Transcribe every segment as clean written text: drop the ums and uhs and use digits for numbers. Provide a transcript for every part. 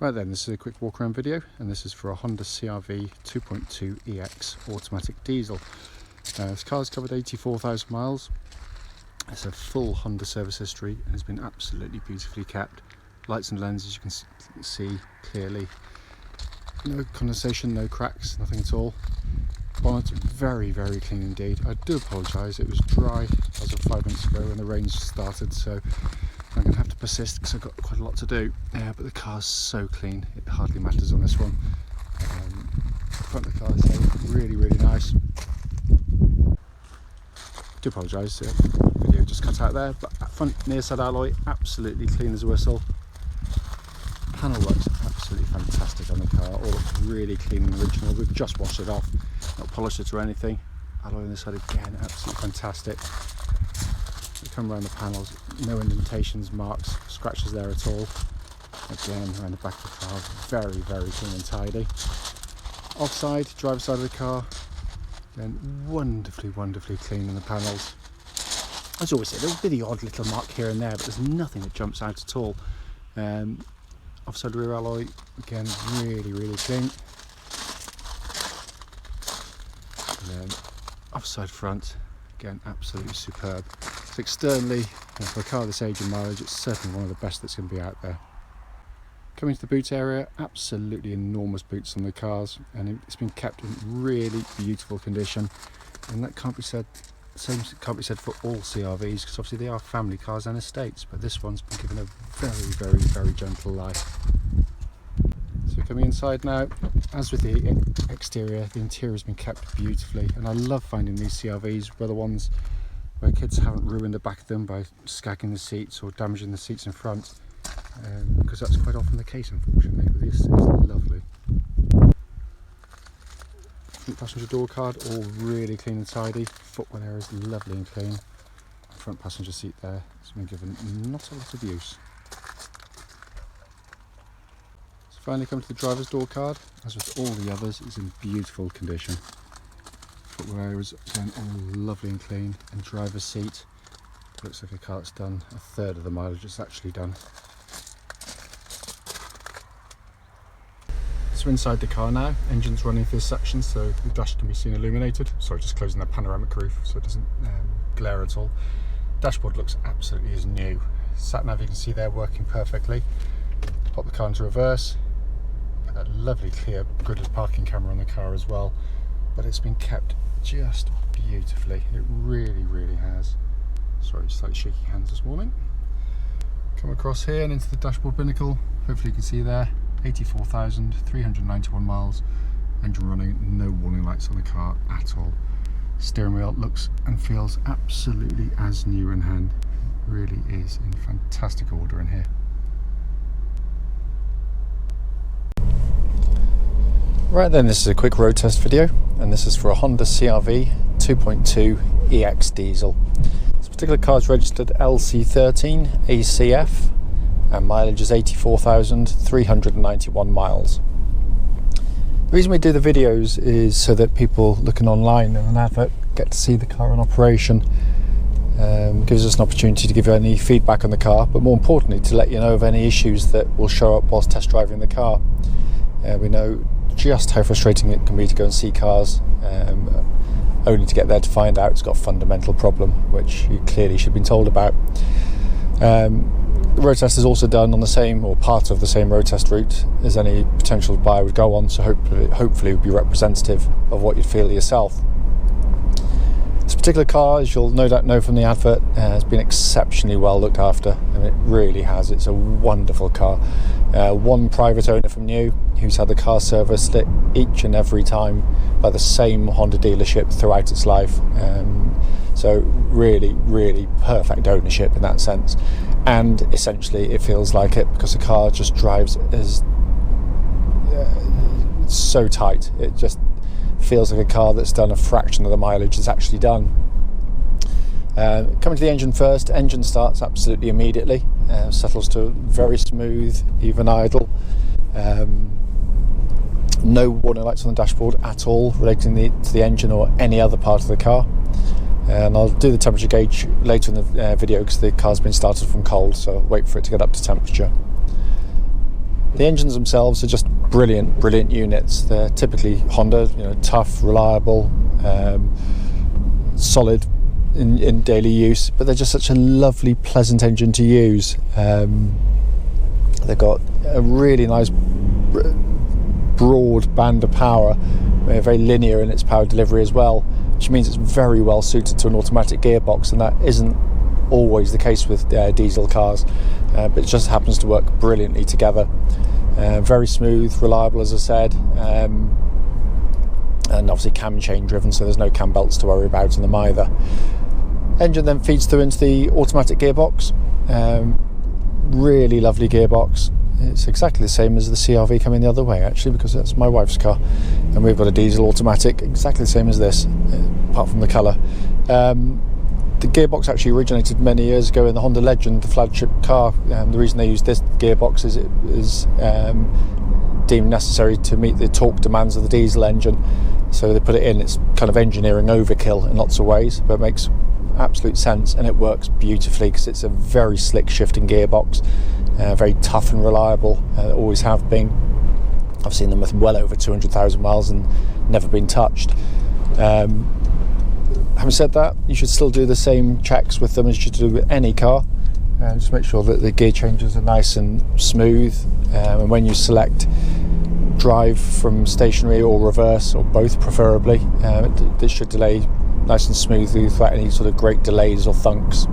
Right then, this is a quick walk around video, and this is for a Honda CR-V 2.2 EX automatic diesel. This car's covered 84,000 miles. It's a full Honda service history and has been absolutely beautifully kept. Lights and lenses you can see clearly. No condensation, no cracks, nothing at all. Bonnet very, very clean indeed. I do apologise, it was dry as of 5 minutes ago when the rain started, so I'm going to have to persist because I've got quite a lot to do. But the car's so clean, it hardly matters on this one. Front of the car is really, really nice. Do apologise, video just cut out there, but front near side alloy absolutely clean as a whistle. Panel looks absolutely fantastic on the car, all looks really clean and original. We've just washed it off, not polished it or anything. Alloy on this side again, absolutely fantastic. We come around the panels, no indentations, marks, scratches there at all. Again, around the back of the car, very, very clean and tidy. Offside, driver's side of the car, again, wonderfully, wonderfully clean in the panels. As always say, there'll be the odd little mark here and there, but there's nothing that jumps out at all. Offside rear alloy, again, really, really clean. And then offside front, again, absolutely superb. So externally, for a car this age and mileage, it's certainly one of the best that's going to be out there. Coming to the boot area, absolutely enormous boots on the cars, and it's been kept in really beautiful condition. And that can't be said. Same can't be said for all CR-Vs, because obviously they are family cars and estates, but this one's been given a very, very, very gentle life. So coming inside now, as with the exterior, the interior has been kept beautifully, and I love finding these CR-Vs where the ones where kids haven't ruined the back of them by scagging the seats or damaging the seats in front, because that's quite often the case, unfortunately. But this is lovely. Front passenger door card, all really clean and tidy. Footwell area is lovely and clean. Front passenger seat there has been given not a lot of use. So finally come to the driver's door card. As with all the others, it's in beautiful condition. Footwell area is again all lovely and clean, and driver's seat looks like a car that's done a third of the mileage it's actually done. So inside the car now, engine's running through this section, so the dash can be seen illuminated. Sorry, just closing the panoramic roof so it doesn't glare at all. Dashboard looks absolutely as new. Sat nav you can see there working perfectly. Pop the car into reverse. Got that lovely clear gridded parking camera on the car as well. But it's been kept just beautifully. It really, really has. Sorry, slightly shaky hands this morning. Come across here and into the dashboard binnacle. Hopefully you can see there. 84,391 miles, engine running, no warning lights on the car at all. Steering wheel looks and feels absolutely as new in hand. It really is in fantastic order in here. Right then, this is a quick road test video, and this is for a Honda CR-V 2.2 EX diesel. This particular car is registered LC13ACF. And mileage is 84,391 miles. The reason we do the videos is so that people looking online in an advert get to see the car in operation. Gives us an opportunity to give you any feedback on the car, but more importantly to let you know of any issues that will show up whilst test driving the car. We know just how frustrating it can be to go and see cars, only to get there to find out it's got a fundamental problem, which you clearly should have been told about. The road test is also done on the same, or part of the same road test route as any potential buyer would go on, so hopefully it would be representative of what you'd feel yourself. This particular car, as you'll no doubt know from the advert, has been exceptionally well looked after, and it really has. It's a wonderful car. One private owner from new who's had the car serviced each and every time by the same Honda dealership throughout its life. So really, really perfect ownership in that sense. And essentially it feels like it because the car just drives as so tight. It just feels like a car that's done a fraction of the mileage it's actually done. Coming to the engine first, engine starts absolutely immediately, settles to very smooth, even idle. No warning lights on the dashboard at all relating to the engine or any other part of the car. And I'll do the temperature gauge later in the video because the car's been started from cold, so I'll wait for it to get up to temperature. The engines themselves are just brilliant units. They're typically Honda, tough, reliable, solid in daily use, but they're just such a lovely, pleasant engine to use. They've got a really nice broad band of power, very linear in its power delivery as well, which means it's very well suited to an automatic gearbox, and that isn't always the case with diesel cars, but it just happens to work brilliantly together. Very smooth, reliable, as I said, and obviously cam chain driven, so there's no cam belts to worry about in them either. Engine then feeds through into the automatic gearbox. Really lovely gearbox. It's exactly the same as the CR-V coming the other way, actually, because that's my wife's car, and we've got a diesel automatic exactly the same as this, apart from the colour. The gearbox actually originated many years ago in the Honda Legend, the flagship car. The reason they use this gearbox is it is deemed necessary to meet the torque demands of the diesel engine, so they put it in. It's kind of engineering overkill in lots of ways, but it makes absolute sense, and it works beautifully because it's a very slick shifting gearbox, very tough and reliable. Always have been. I've seen them with well over 200,000 miles and never been touched. Having said that, you should still do the same checks with them as you do with any car. Just make sure that the gear changes are nice and smooth, and when you select drive from stationary or reverse, or both preferably, it should delay nice and smoothly without any sort of great delays or thunks,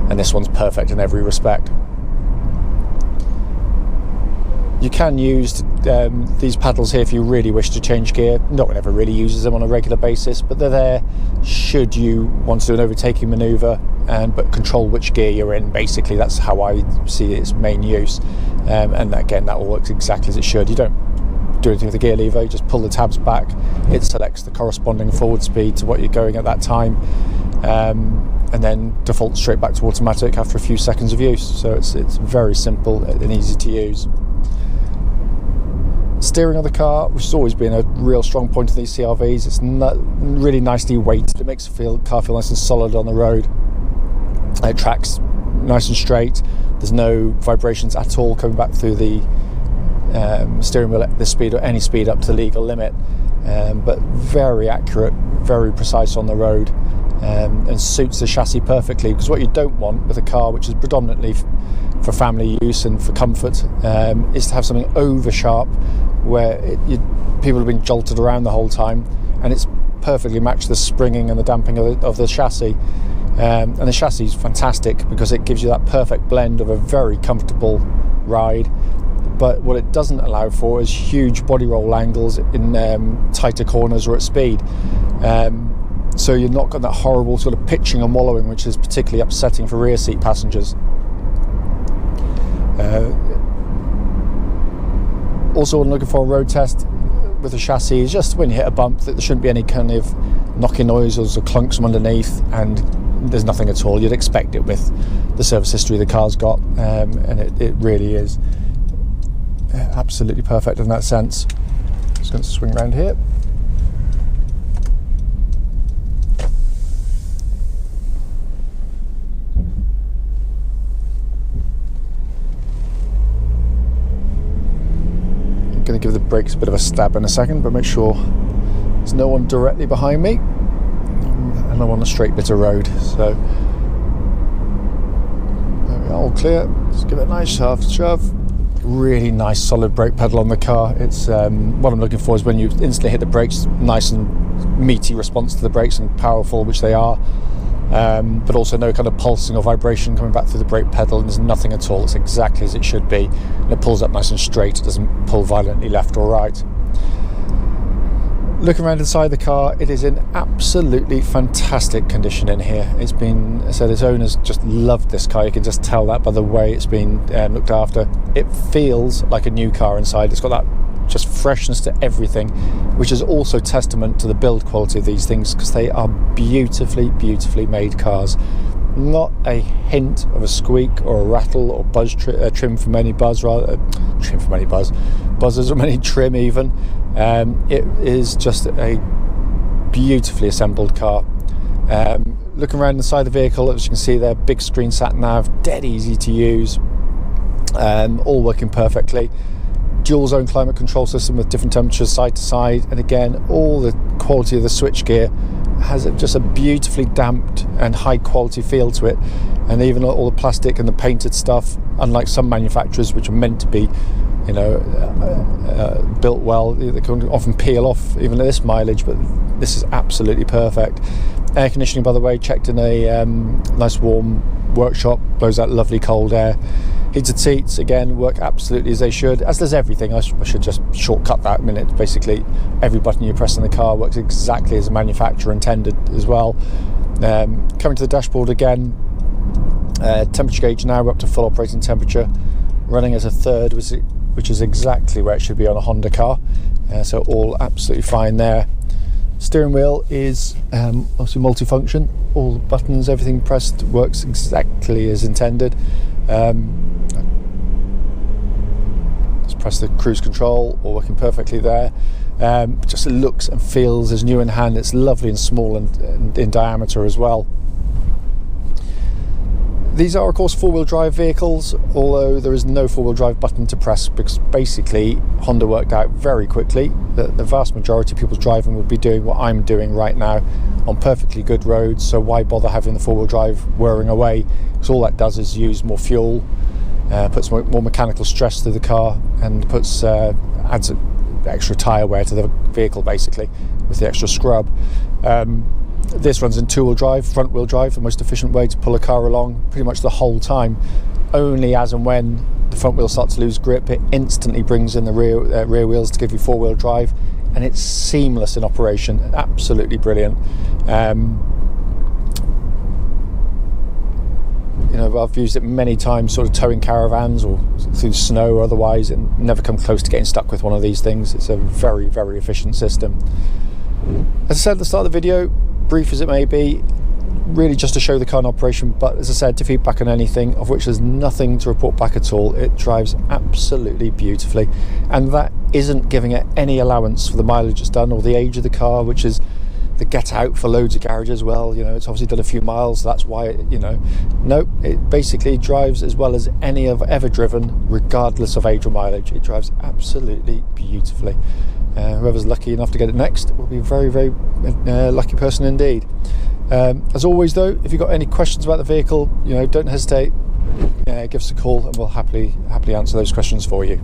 and this one's perfect in every respect. You can use these paddles here if you really wish to change gear. No one ever really uses them on a regular basis, but they're there should you want to do an overtaking manoeuvre but control which gear you're in. Basically, that's how I see its main use, and again, that all works exactly as it should. You don't do anything with the gear lever, you just pull the tabs back, it selects the corresponding forward speed to what you're going at that time, and then defaults straight back to automatic after a few seconds of use. So it's very simple and easy to use. Steering of the car, which has always been a real strong point of these CR-Vs, it's really nicely weighted. It makes the car feel nice and solid on the road. It tracks nice and straight. There's no vibrations at all coming back through the steering wheel at this speed or any speed up to the legal limit, but very accurate, very precise on the road, and suits the chassis perfectly, because what you don't want with a car which is predominantly for family use and for comfort is to have something over sharp where people have been jolted around the whole time, and it's perfectly matched the springing and the damping of the chassis. And the chassis is fantastic because it gives you that perfect blend of a very comfortable ride, but what it doesn't allow for is huge body roll angles in tighter corners or at speed. So you're not got that horrible sort of pitching and wallowing, which is particularly upsetting for rear seat passengers. Also, when looking for a road test with the chassis, is just when you hit a bump that there shouldn't be any kind of knocking noises or clunks from underneath, and there's nothing at all. You'd expect it with the service history the car's got, and it really is absolutely perfect in that sense. Just going to swing around here. Going to give the brakes a bit of a stab in a second, but make sure there's no one directly behind me, and I'm on a straight bit of road. So there we are, all clear. Just give it a nice shove. Really nice solid brake pedal on the car. It's what I'm looking for is when you instantly hit the brakes, nice and meaty response to the brakes and powerful, which they are, but also no kind of pulsing or vibration coming back through the brake pedal, and there's nothing at all. It's exactly as it should be, and it pulls up nice and straight. It doesn't pull violently left or right. Looking around inside the car, it is in absolutely fantastic condition in here. It's been, as I said, its owners just loved this car. You can just tell that by the way it's been looked after. It feels like a new car inside. It's got that just freshness to everything, which is also testament to the build quality of these things, because they are beautifully made cars. Not a hint of a squeak or a rattle or buzz trim from any buzz, buzzers from any trim even. It is just a beautifully assembled car. Looking around inside the vehicle, as you can see there, big screen sat nav, dead easy to use, all working perfectly. dual zone climate control system with different temperatures side to side, and again, all the quality of the switchgear has just a beautifully damped and high quality feel to it. And even all the plastic and the painted stuff, unlike some manufacturers which are meant to be, you know, built well, they can often peel off even at this mileage, but this is absolutely perfect. Air conditioning, by the way, checked in a nice warm workshop, blows out lovely cold air. Heated seats, again, work absolutely as they should, as does everything. I should just shortcut that a minute. Basically, every button you press in the car works exactly as the manufacturer intended as well. Coming to the dashboard again, temperature gauge now, we're up to full operating temperature, running as a third, which is exactly where it should be on a Honda car. So all absolutely fine there. Steering wheel is obviously multifunction. All the buttons, everything pressed works exactly as intended. Just press the cruise control, all working perfectly there. Just looks and feels as new in hand. It's lovely and small and in diameter as well. These are, of course, four-wheel drive vehicles, although there is no four-wheel drive button to press, because basically Honda worked out very quickly that the vast majority of people's driving will be doing what I'm doing right now on perfectly good roads, so why bother having the four-wheel drive whirring away? Because all that does is use more fuel, puts more mechanical stress through the car, and adds extra tyre wear to the vehicle, basically, with the extra scrub. This runs in two-wheel drive, front-wheel drive, the most efficient way to pull a car along pretty much the whole time. Only as and when the front wheel starts to lose grip, it instantly brings in the rear wheels to give you four-wheel drive, and it's seamless in operation. Absolutely brilliant. You know, I've used it many times, sort of towing caravans or through snow or otherwise, and never come close to getting stuck with one of these things. It's a very, very efficient system. As I said at the start of the video, brief as it may be, really just to show the car in operation, but as I said, to feedback on anything, of which there's nothing to report back at all. It drives absolutely beautifully, and that isn't giving it any allowance for the mileage it's done or the age of the car, which is the get out for loads of garages. Well, you know, it's obviously done a few miles, so that's why it, you know, no, it basically drives as well as any I've ever driven, regardless of age or mileage. It drives absolutely beautifully. Whoever's lucky enough to get it next will be a very, very lucky person indeed. As always, though, if you've got any questions about the vehicle, you know, don't hesitate. Give us a call, and we'll happily answer those questions for you.